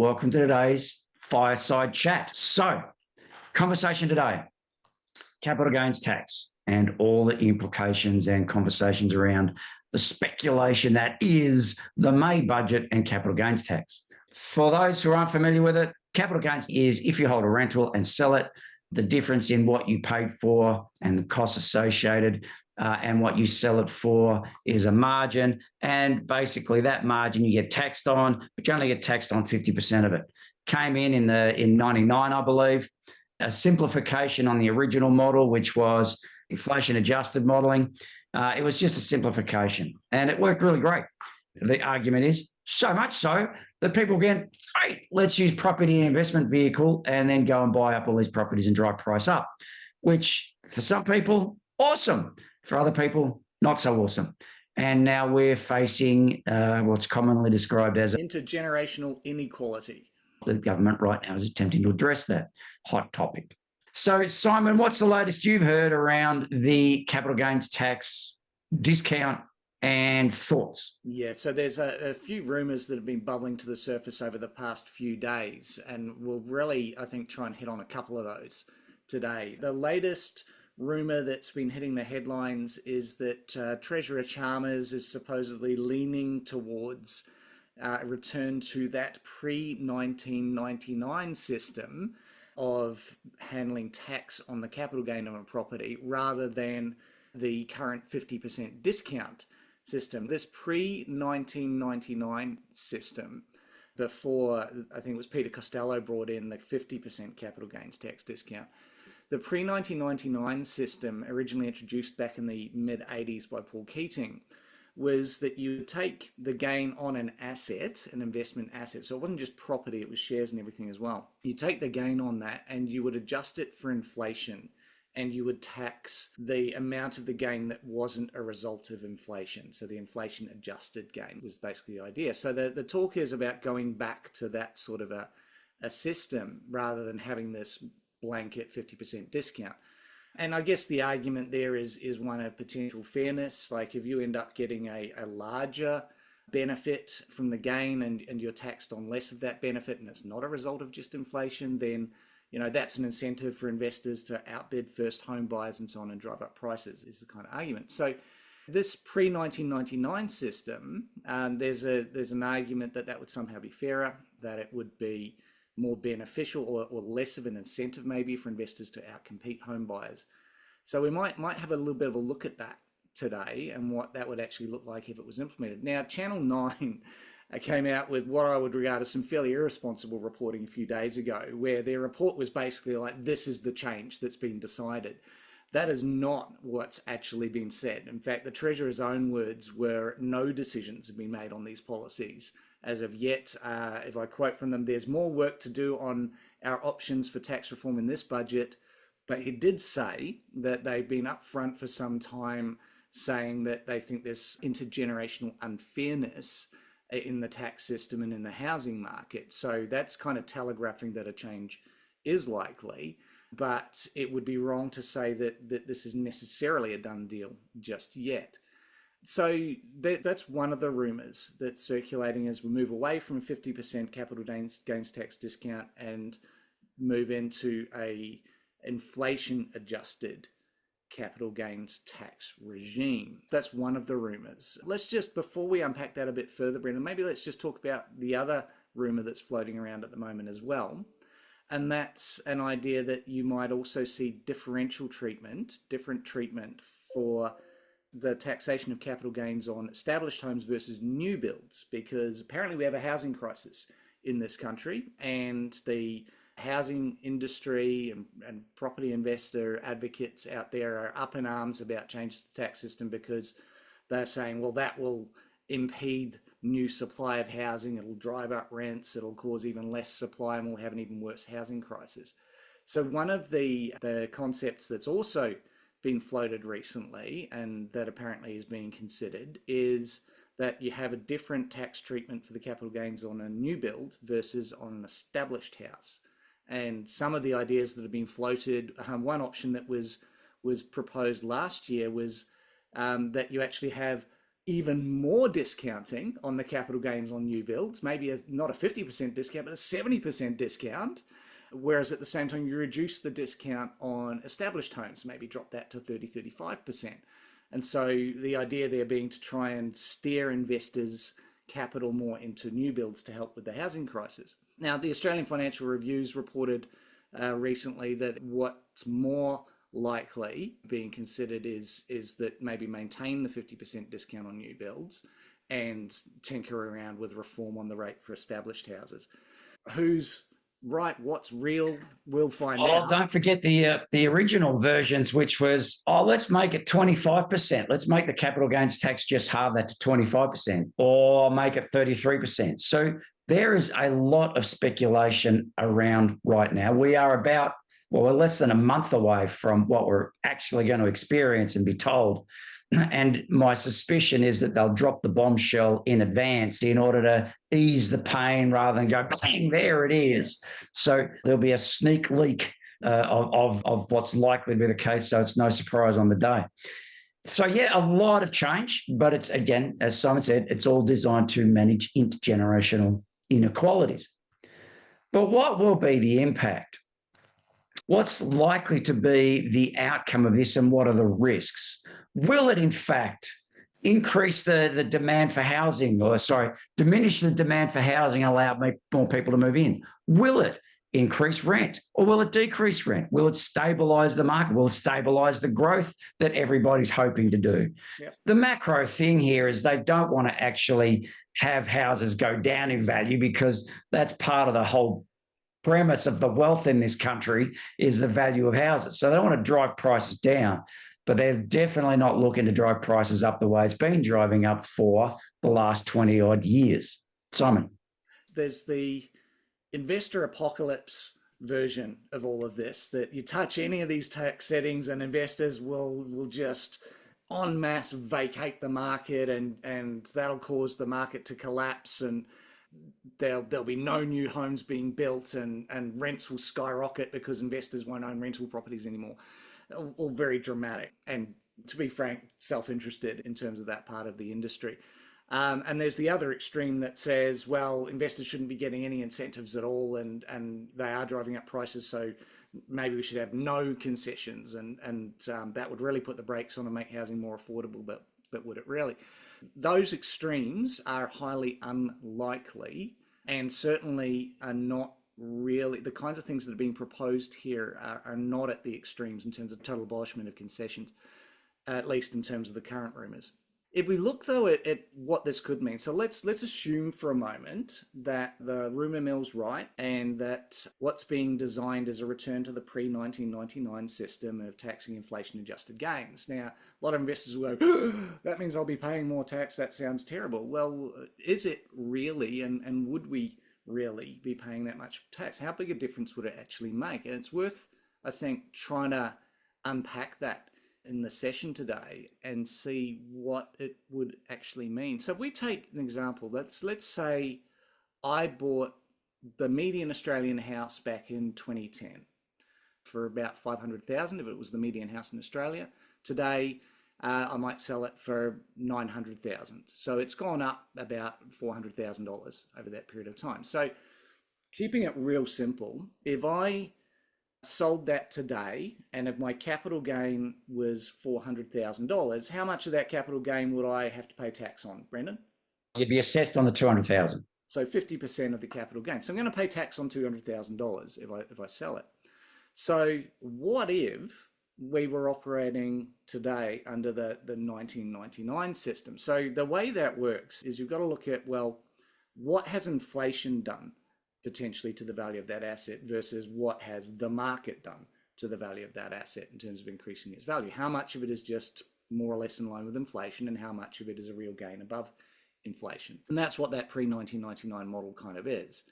welcome to today's Fireside Chat. So, conversation today, capital gains tax and all the implications and conversations around the speculation that is the May budget and capital gains tax. For those who aren't familiar with it, capital gains is if you hold a rental and sell it, the difference in what you paid for and the costs associated and what you sell it for is a margin. And basically that margin you get taxed on, but you only get taxed on 50% of it. Came in 99, I believe. A simplification on the original model, which was inflation-adjusted modelling. It was just a simplification and it worked really great. The argument is so much so that people get, great, let's use property investment vehicle and then go and buy up all these properties and drive price up, which for some people, awesome. For other people, not so awesome. And now we're facing what's commonly described as intergenerational inequality. The government right now is attempting to address that hot topic. So, Simon, what's the latest you've heard around the capital gains tax discount and thoughts? Yeah, so there's a few rumours that have been bubbling to the surface over the past few days, and we'll really, I think, try and hit on a couple of those today. The latest rumour that's been hitting the headlines is that Treasurer Chalmers is supposedly leaning towards a return to that pre-1999 system of handling tax on the capital gain of a property rather than the current 50% discount system. This pre-1999 system, before I think it was Peter Costello brought in the 50% capital gains tax discount. The pre-1999 system, originally introduced back in the mid-80s by Paul Keating, was that you would take the gain on an asset, an investment asset. So it wasn't just property, it was shares and everything as well. You take the gain on that and you would adjust it for inflation and you would tax the amount of the gain that wasn't a result of inflation. So the inflation-adjusted gain was basically the idea. So the talk is about going back to that sort of a system rather than having this blanket 50% discount. And I guess the argument there is one of potential fairness. Like if you end up getting a larger benefit from the gain and you're taxed on less of that benefit and it's not a result of just inflation, then that's an incentive for investors to outbid first home buyers and so on and drive up prices is the kind of argument. So this pre-1999 system, there's an argument that would somehow be fairer, that it would be more beneficial or less of an incentive maybe for investors to outcompete home buyers. So we might have a little bit of a look at that today and what that would actually look like if it was implemented. Now, Channel 9 came out with what I would regard as some fairly irresponsible reporting a few days ago, where their report was basically like, this is the change that's been decided. That is not what's actually been said. In fact, the Treasurer's own words were no decisions have been made on these policies as of yet. If I quote from them, there's more work to do on our options for tax reform in this budget. But he did say that they've been upfront for some time saying that they think there's intergenerational unfairness in the tax system and in the housing market. So that's kind of telegraphing that a change is likely. But it would be wrong to say that this is necessarily a done deal just yet. So that's one of the rumours that's circulating as we move away from a 50% capital gains tax discount and move into a inflation-adjusted capital gains tax regime. That's one of the rumours. Let's just, before we unpack that a bit further, Brendan, maybe let's just talk about the other rumour that's floating around at the moment as well. And that's an idea that you might also see different treatment for the taxation of capital gains on established homes versus new builds, because apparently we have a housing crisis in this country and the housing industry and property investor advocates out there are up in arms about changes to the tax system because they're saying, well, that will impede new supply of housing, it'll drive up rents, it'll cause even less supply, and we'll have an even worse housing crisis. So one of the concepts that's also been floated recently and that apparently is being considered is that you have a different tax treatment for the capital gains on a new build versus on an established house. And some of the ideas that have been floated, one option that was proposed last year was that you actually have even more discounting on the capital gains on new builds, maybe not a 50% discount, but a 70% discount. Whereas at the same time, you reduce the discount on established homes, maybe drop that to 30-35%. And so the idea there being to try and steer investors' capital more into new builds to help with the housing crisis. Now, the Australian Financial Review's reported recently that what's more likely being considered is that maybe maintain the 50% discount on new builds and tinker around with reform on the rate for established houses. Who's right? What's real? We'll find out. Don't forget the original versions, which was, let's make it 25%. Let's make the capital gains tax just halve that to 25%, or make it 33%. So there is a lot of speculation around right now. We are we're less than a month away from what we're actually going to experience and be told. And my suspicion is that they'll drop the bombshell in advance in order to ease the pain rather than go, bang, there it is. So there'll be a sneak leak of what's likely to be the case, so it's no surprise on the day. So, yeah, a lot of change, but it's, again, as Simon said, it's all designed to manage intergenerational inequalities. But what will be the impact? What's likely to be the outcome of this, and what are the risks? Will it, in fact, increase the demand for housing, diminish the demand for housing and allow more people to move in? Will it increase rent, or will it decrease rent? Will it stabilise the market? Will it stabilise the growth that everybody's hoping to do? Yep. The macro thing here is they don't want to actually have houses go down in value, because that's part of the whole premise of the wealth in this country is the value of houses. So they don't want to drive prices down, but they're definitely not looking to drive prices up the way it's been driving up for the last 20 odd years. Simon. There's the investor apocalypse version of all of this, that you touch any of these tax settings and investors will just en masse vacate the market, and that'll cause the market to collapse, and there'll be no new homes being built, and rents will skyrocket because investors won't own rental properties anymore. All very dramatic, and to be frank, self-interested in terms of that part of the industry. And there's the other extreme that says, well, investors shouldn't be getting any incentives at all, and they are driving up prices, so maybe we should have no concessions, and that would really put the brakes on and make housing more affordable, but would it really? Those extremes are highly unlikely, and certainly are not really the kinds of things that are being proposed here are not at the extremes in terms of total abolishment of concessions, at least in terms of the current rumours. If we look, though, at what this could mean, so let's assume for a moment that the rumour mill's right, and that what's being designed is a return to the pre-1999 system of taxing inflation-adjusted gains. Now, a lot of investors will go, that means I'll be paying more tax, that sounds terrible. Well, is it really, and would we really be paying that much tax? How big a difference would it actually make? And it's worth, I think, trying to unpack that in the session today and see what it would actually mean. So if we take an example, let's say I bought the median Australian house back in 2010 for about 500,000, if it was the median house in Australia. Today, I might sell it for 900,000. So it's gone up about $400,000 over that period of time. So keeping it real simple, if I sold that today, and if my capital gain was $400,000, how much of that capital gain would I have to pay tax on, Brendan? You'd be assessed on the 200,000. So 50% of the capital gain. So I'm going to pay tax on $200,000 if I sell it. So what if we were operating today under the 1999 system? So the way that works is you've got to look at, well, what has inflation done potentially to the value of that asset versus what has the market done to the value of that asset in terms of increasing its value? How much of it is just more or less in line with inflation, and how much of it is a real gain above inflation? And that's what that pre-1999 model kind of is.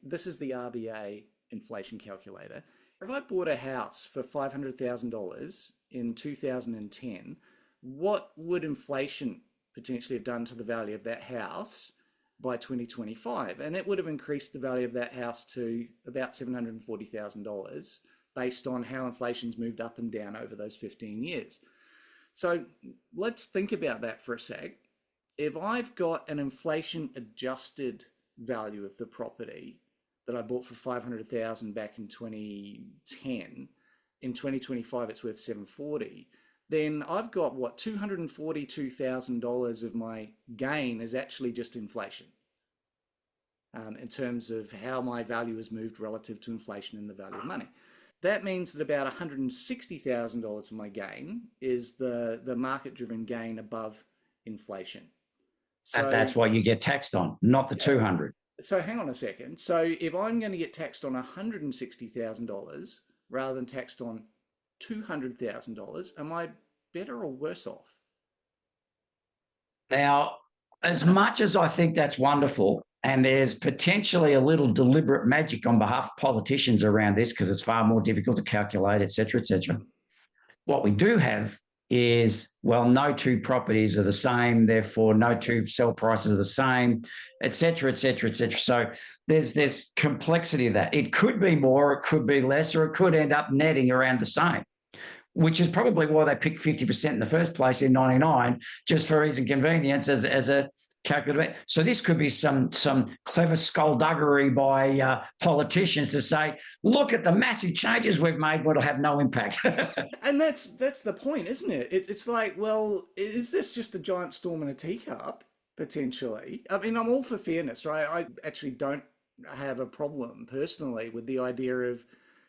This is the RBA inflation calculator. If I bought a house for $500,000 in 2010, what would inflation potentially have done to the value of that house by 2025? And it would have increased the value of that house to about $740,000 based on how inflation's moved up and down over those 15 years. So let's think about that for a sec. if I've got an inflation adjusted value of the property that I bought for 500,000 back in 2010, in 2025 it's worth 740, then I've got what, $242,000 of my gain is actually just inflation, in terms of how my value has moved relative to inflation and the value of money. That means that about $160,000 of my gain is the market-driven gain above inflation. So and that's what you get taxed on, not the 200. So hang on a second. So if I'm going to get taxed on $160,000 rather than taxed on $200,000, am I better or worse off? Now, as much as I think that's wonderful, and there's potentially a little deliberate magic on behalf of politicians around this because it's far more difficult to calculate, et cetera, what we do have is, well, no two properties are the same, therefore no two sell prices are the same, et cetera. So there's complexity of that. It could be more, it could be less, or it could end up netting around the same, which is probably why they picked 50% in the first place in 99, just for ease and convenience as a calculator. So this could be some clever skullduggery by politicians to say, look at the massive changes we've made, but it'll have no impact. And that's the point, isn't it? It's like, well, is this just a giant storm in a teacup, potentially? I mean, I'm all for fairness, right? I actually don't have a problem personally with the idea of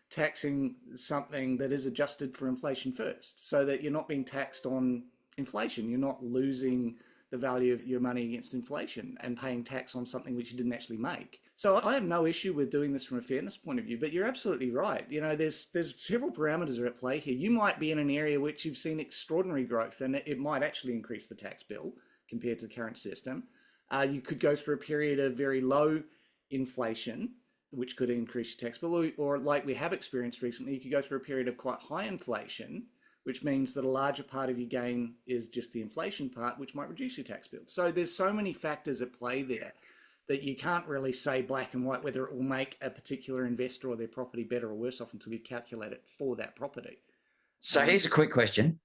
taxing something that is adjusted for inflation first, so that you're not being taxed on inflation. You're not losing the value of your money against inflation and paying tax on something which you didn't actually make. So I have no issue with doing this from a fairness point of view, but you're absolutely right. You know, there's several parameters are at play here. You might be in an area which you've seen extraordinary growth, and it might actually increase the tax bill compared to the current system. You could go through a period of very low inflation, which could increase your tax bill, or like we have experienced recently, you could go through a period of quite high inflation, which means that a larger part of your gain is just the inflation part, which might reduce your tax bill. So there's so many factors at play there that you can't really say black and white whether it will make a particular investor or their property better or worse off until you calculate it for that property. So here's a quick question.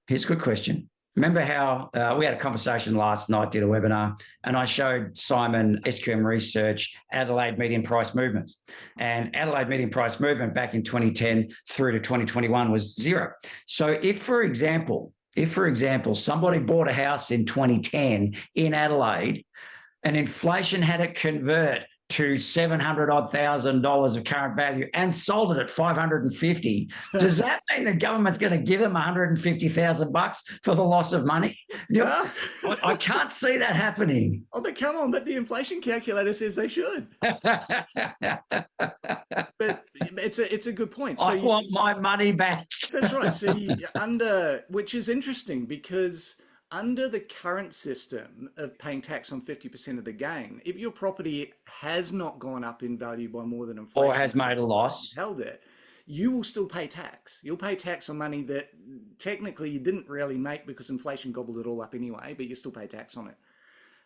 Remember how we had a conversation last night, did a webinar, and I showed Simon SQM Research Adelaide median price movements. And Adelaide median price movement back in 2010 through to 2021 was zero. So if, for example, somebody bought a house in 2010 in Adelaide and inflation had it convert to $700,000 of current value and sold it at 550. Does that mean the government's going to give them $150,000 for the loss of money? Yeah. I can't see that happening. Oh, but come on, but the inflation calculator says they should. But it's a good point. So I want my money back. That's right. So which is interesting because under the current system of paying tax on 50% of the gain, if your property has not gone up in value by more than inflation, or has made a loss, held it, you will still pay tax. You'll pay tax on money that technically you didn't really make because inflation gobbled it all up anyway, but you still pay tax on it.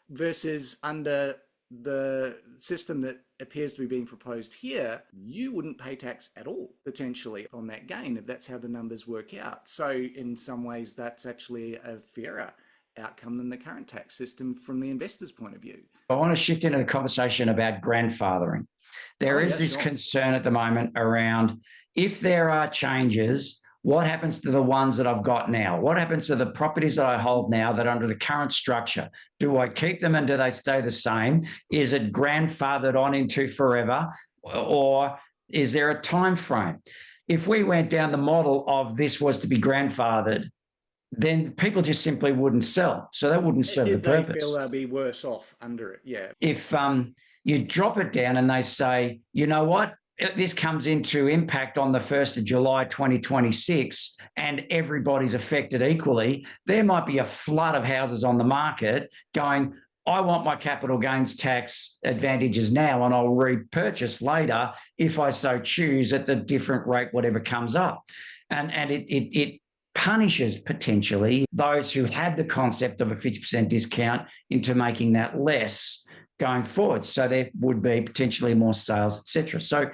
Versus under the system that appears to be being proposed here, you wouldn't pay tax at all, potentially, on that gain, if that's how the numbers work out. So in some ways, that's actually a fairer outcome than the current tax system from the investor's point of view. I want to shift into the conversation about grandfathering. There is this concern at the moment around if there are changes, what happens to the ones that I've got now? What happens to the properties that I hold now that are under the current structure? Do I keep them and do they stay the same? Is it grandfathered on into forever? Or is there a time frame? If we went down the model of this was to be grandfathered, then people just simply wouldn't sell. So that wouldn't serve the purpose. They feel they'll be worse off under it, yeah. If you drop it down and they say, you know what? This comes into impact on the 1st of July 2026 and everybody's affected equally, there might be a flood of houses on the market going, I want my capital gains tax advantages now and I'll repurchase later if I so choose at the different rate, whatever comes up. And it punishes potentially those who had the concept of a 50% discount into making that less going forward. So there would be potentially more sales, etc. So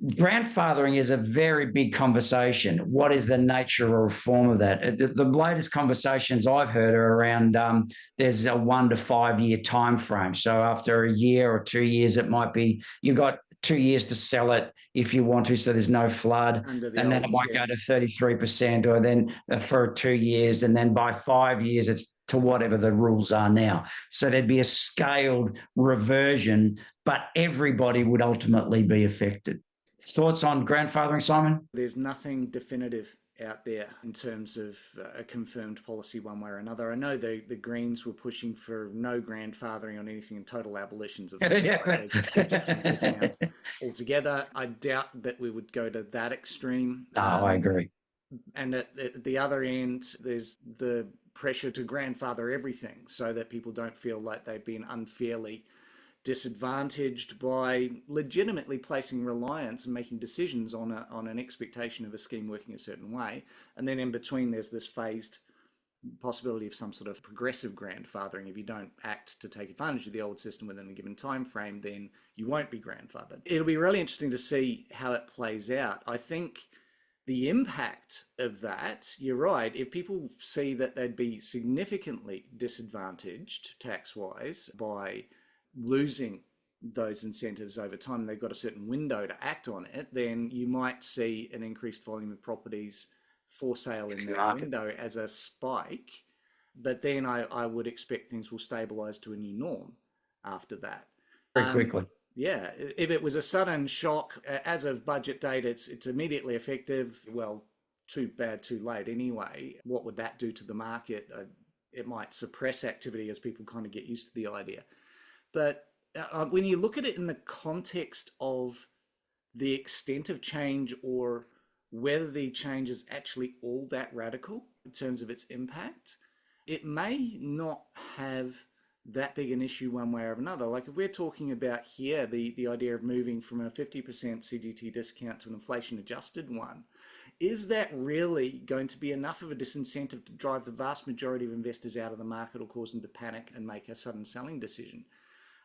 Grandfathering is a very big conversation. What is the nature or form of that? The latest conversations I've heard are around there's a 1 to 5 year time frame. So after a year or 2 years, it might be you've got 2 years to sell it if you want to, so there's no flood, Under the and then it might go to 33%, or then for 2 years, and then by 5 years it's to whatever the rules are now. So there'd be a scaled reversion, but everybody would ultimately be affected. Thoughts on grandfathering, Simon? There's nothing definitive out there in terms of a confirmed policy one way or another. I know the Greens were pushing for no grandfathering on anything and total abolitions of things like the CGT discounts altogether. I doubt that we would go to that extreme. No, I agree. And at the other end, there's the pressure to grandfather everything so that people don't feel like they've been unfairly disadvantaged by legitimately placing reliance and making decisions on an expectation of a scheme working a certain way. And then in between, there's this phased possibility of some sort of progressive grandfathering. If you don't act to take advantage of the old system within a given time frame, then you won't be grandfathered. It'll be really interesting to see how it plays out. I think the impact of that, you're right, if people see that they'd be significantly disadvantaged tax-wise by losing those incentives over time, they've got a certain window to act on it, then you might see an increased volume of properties for sale in that window as a spike. But then I would expect things will stabilise to a new norm after that. Very quickly. Yeah, if it was a sudden shock, as of budget date, it's immediately effective. Well, too bad, too late anyway. What would that do to the market? It might suppress activity as people kind of get used to the idea. But when you look at it in the context of the extent of change or whether the change is actually all that radical in terms of its impact, it may not have that big an issue one way or another. Like if we're talking about here, the idea of moving from a 50% CGT discount to an inflation-adjusted one, is that really going to be enough of a disincentive to drive the vast majority of investors out of the market or cause them to panic and make a sudden selling decision?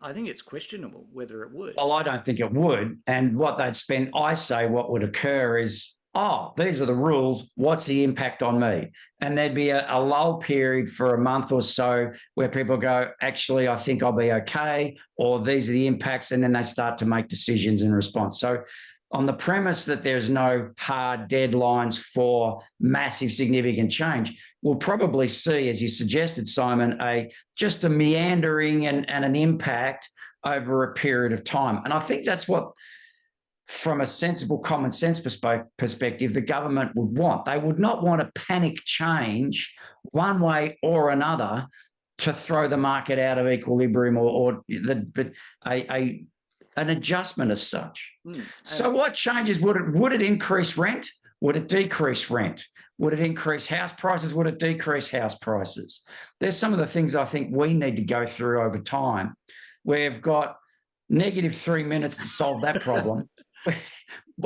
I think it's questionable whether it would. Well, I don't think it would. And what they'd spend, I say what would occur is, oh, these are the rules. What's the impact on me? And there'd be a lull period for a month or so where people go, actually, I think I'll be okay, or these are the impacts. And then they start to make decisions in response. So on the premise that there's no hard deadlines for massive significant change, we'll probably see, as you suggested, Simon, just a meandering and an impact over a period of time. And I think that's what, from a sensible common sense perspective, the government would want. They would not want a panic change one way or another to throw the market out of equilibrium or an adjustment as such. So what changes? Would it increase rent? Would it decrease rent? Would it increase house prices? Would it decrease house prices? There's some of the things I think we need to go through over time. We've got negative 3 minutes to solve that problem.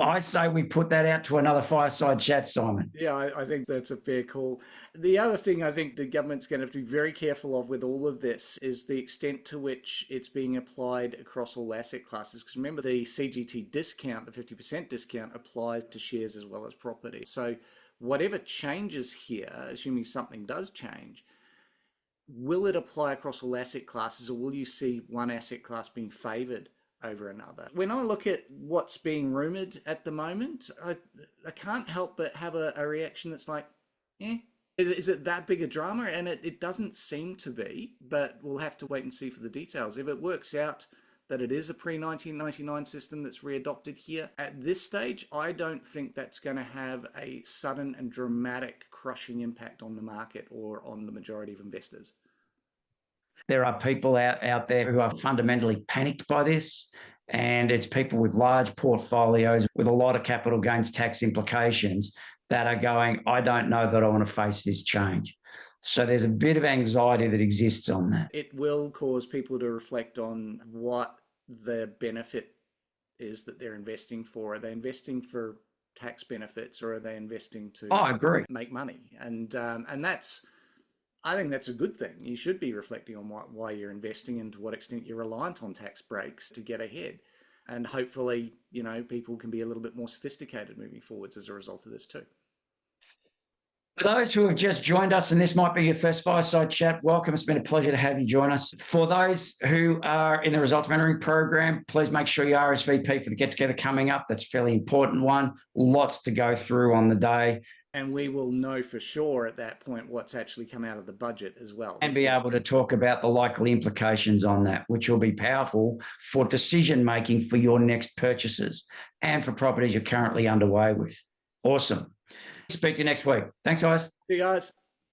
I say we put that out to another fireside chat, Simon. Yeah, I think that's a fair call. The other thing I think the government's going to have to be very careful of with all of this is the extent to which it's being applied across all asset classes. Because remember, the CGT discount, the 50% discount, applies to shares as well as property. So whatever changes here, assuming something does change, will it apply across all asset classes, or will you see one asset class being favoured over another? When I look at what's being rumoured at the moment, I can't help but have a reaction that's like, is it that big a drama? And it doesn't seem to be, but we'll have to wait and see for the details. If it works out that it is a pre-1999 system that's readopted here, at this stage, I don't think that's going to have a sudden and dramatic crushing impact on the market or on the majority of investors. There are people out there who are fundamentally panicked by this, and it's people with large portfolios with a lot of capital gains tax implications that are going, I don't know that I want to face this change. So there's a bit of anxiety that exists on that. It will cause people to reflect on what the benefit is that they're investing for. Are they investing for tax benefits, or are they investing to I agree. make money? And that's, I think that's a good thing. You should be reflecting on why you're investing and to what extent you're reliant on tax breaks to get ahead. And hopefully, people can be a little bit more sophisticated moving forwards as a result of this too. For those who have just joined us, and this might be your first Fireside Chat, welcome. It's been a pleasure to have you join us. For those who are in the Results Mentoring Program, please make sure you RSVP for the get-together coming up. That's a fairly important one. Lots to go through on the day. And we will know for sure at that point what's actually come out of the budget as well. And be able to talk about the likely implications on that, which will be powerful for decision-making for your next purchases and for properties you're currently underway with. Awesome. Speak to you next week. Thanks, guys. See you guys.